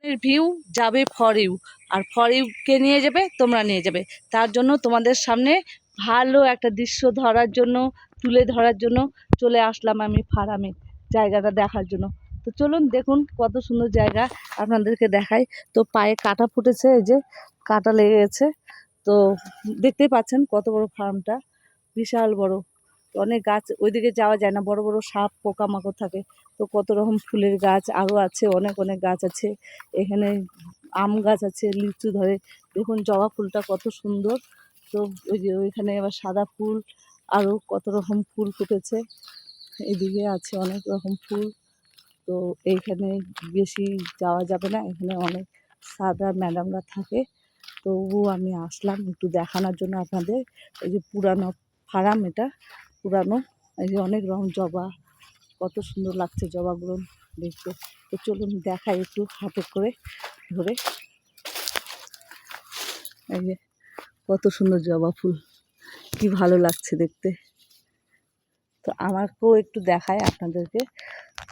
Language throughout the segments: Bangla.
ভিউ যাবে ফর ইউ, আর ফর ইউকে নিয়ে যাবে, তোমরা নিয়ে যাবে। তার জন্য তোমাদের সামনে ভালো একটা দৃশ্য ধরার জন্য, তুলে ধরার জন্য চলে আসলাম আমি ফার্মে, জায়গাটা দেখার জন্য। তো চলুন দেখুন কত সুন্দর জায়গা, আপনাদেরকে দেখাই। তো পায়ে কাটা ফুটেছে, এই যে কাটা লেগে গেছে। তো দেখতেই পাচ্ছেন কত বড় ফার্মটা, বিশাল বড়। অনেক গাছ, ওইদিকে যাওয়া যায় না, বড় বড় সাপ পোকামাকড় থাকে। তো কত রকম ফুলের গাছ আরও আছে, অনেক অনেক গাছ আছে এখানে। আম গাছ আছে, লিচু ধরে। দেখুন জবা ফুলটা কত সুন্দর। তো ওই যে ওইখানে আবার সাদা ফুল, আরও কত রকম ফুল ফুটেছে। এদিকে আছে অনেক রকম ফুল। তো এইখানে বেশি যাওয়া যাবে না, এখানে অনেক সাদা ম্যাডামরা থাকে। তবু আমি আসলাম একটু দেখানোর জন্য আপনাদের। এই যে পুরানো ফার্ম, এটা পুরানো। এই যে অনেক রকম জবা, কত সুন্দর লাগছে জবাগুলো দেখতে। তো চলুন দেখাই একটু হাতে করে ধরে। এই যে কত সুন্দর জবা ফুল, কি ভালো লাগছে দেখতে। তো আমাকেও একটু দেখায় আপনাদেরকে।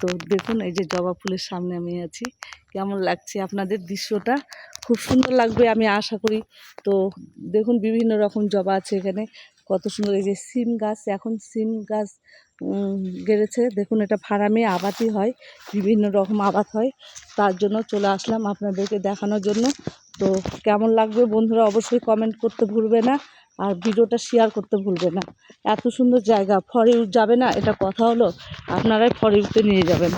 তো দেখুন এই যে জবা ফুলের সামনে আমি আছি, কেমন লাগছে আপনাদের দৃশ্যটা। খুব সুন্দর লাগবে আমি আশা করি। তো দেখুন বিভিন্ন রকম জবা আছে এখানে, কত সুন্দর। এই যে সিম গাছ, এখন সিম গাছ গেড়েছে। দেখুন এটা ফার্মে আবাদই হয়, বিভিন্ন রকম আবাদ হয়। তার জন্য চলে আসলাম আপনাদেরকে দেখানোর জন্য। তো কেমন লাগবে বন্ধুরা অবশ্যই কমেন্ট করতে ভুলবে না, আর ভিডিওটা শেয়ার করতে ভুলবে না। এত সুন্দর জায়গা, ফর ইউ যাবে না এটা কথা হলো, আপনারাই ফর ইউতে নিয়ে যাবেন।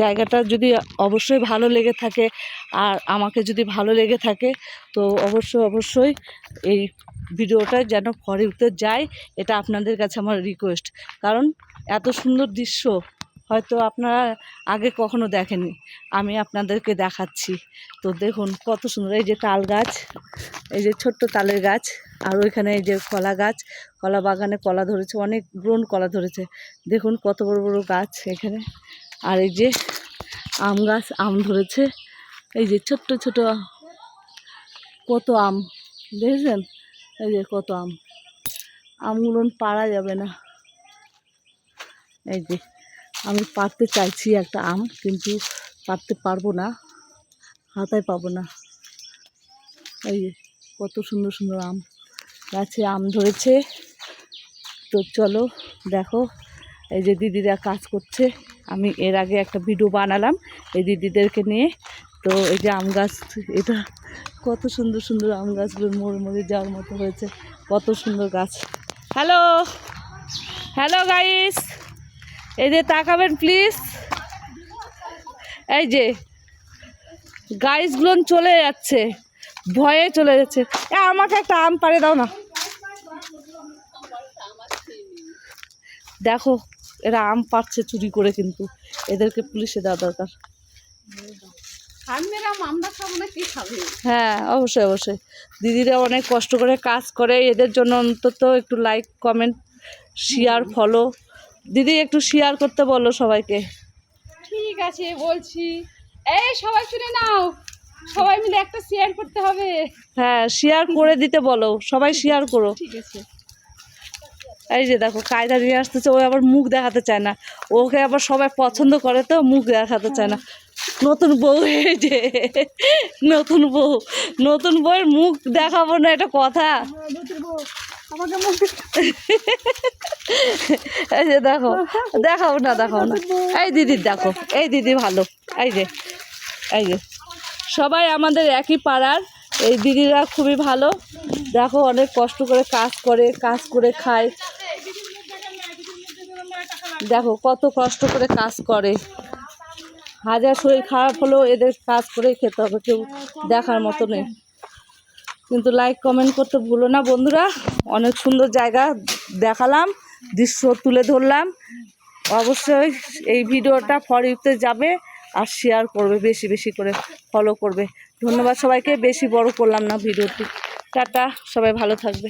জায়গাটা যদি অবশ্যই ভালো লেগে থাকে, আর আমাকে যদি ভালো লেগে থাকে, তো অবশ্যই এই ভিডিওটা যেন ফর ইউতে যায়, এটা আপনাদের কাছে আমার রিকোয়েস্ট। কারণ এত সুন্দর দৃশ্য হয়তো আপনারা আগে কখনো দেখেননি, আমি আপনাদেরকে দেখাচ্ছি। তো দেখুন কত সুন্দর। এই যে তাল গাছ, এই যে ছোট্ট তালের গাছ, আর ওইখানে এই যে কলা গাছ, কলা বাগানে কলা ধরেছে, অনেক ব্রণ কলা ধরেছে। দেখুন কত বড় বড় গাছ এখানে। আর এই যে আম গাছ, আম ধরেছে। এই যে ছোট্ট ছোট কত আম দেখেছেন, এই যে কত আম। আমগুলো পাড়া যাবে না। এই যে আমি পাড়তে চাইছি একটা আম, কিন্তু পাড়তে পারবো না, হাতায় পাবো না। এই যে কত সুন্দর সুন্দর আম গাছে আম ধরেছে। তো চলো দেখো, এই যে দিদিরা কাজ করছে। আমি এর আগে একটা ভিডিও বানালাম এই দিদিদেরকে নিয়ে। তো এই যে আম গাছ, এটা কত সুন্দর সুন্দর আম গাছগুলো মরে মরে যাওয়ার মতো হয়েছে, কত সুন্দর গাছ। হ্যালো হ্যালো গাইস, এই যে তাকাবেন প্লিজ। এই যে গাইসগুলো চলে যাচ্ছে, ভয়ে চলে যাচ্ছে। আমাকে একটা আম পাড়ে দাও না। দেখো এরা আম পাড়ছে চুরি করে, কিন্তু এদেরকে পুলিশে দেওয়া দরকার। হ্যাঁ অবশ্যই দিদিরা অনেক কষ্ট করে কাজ করে, এদের জন্য অন্তত একটু লাইক কমেন্ট শেয়ার ফলো। দিদি একটু শেয়ার করতে বলো সবাইকে। ঠিক আছে বলছি, এই সবাই শুনে নাও, সবাই মিলে একটা শেয়ার করতে হবে। হ্যাঁ শেয়ার করে দিতে বলো, সবাই শেয়ার করো। ঠিক আছে। এই যে দেখো কায়দা নিয়ে আসতেছে, ও আবার মুখ দেখাতে চায় না, ওকে আবার সবাই পছন্দ করে তো মুখ দেখাতে চায় না। নতুন বউ, এই যে নতুন বউয়ের মুখ দেখাবো না, এটা কথা? এই যে দেখো, দেখাবো না। এই দিদির দেখো, এই দিদি ভালো। এই যে সবাই আমাদের একই পাড়ার, এই দিদিরা খুবই ভালো। দেখো অনেক কষ্ট করে কাজ করে খায়। দেখো কত কষ্ট করে কাজ করে, হাজার শরীর খারাপ হলেও এদের কাজ করেই খেতে হবে, কেউ দেখার মতো নেই। কিন্তু লাইক কমেন্ট করতে ভুলো না বন্ধুরা। অনেক সুন্দর জায়গা দেখালাম, দৃশ্য তুলে ধরলাম। অবশ্যই এই ভিডিওটা ফর ইউতে যাবে, আর শেয়ার করবে, বেশি বেশি করে ফলো করবে। ধন্যবাদ সবাইকে, বেশি বড় করলাম না ভিডিওটি। টাটা, সবাই ভালো থাকবে।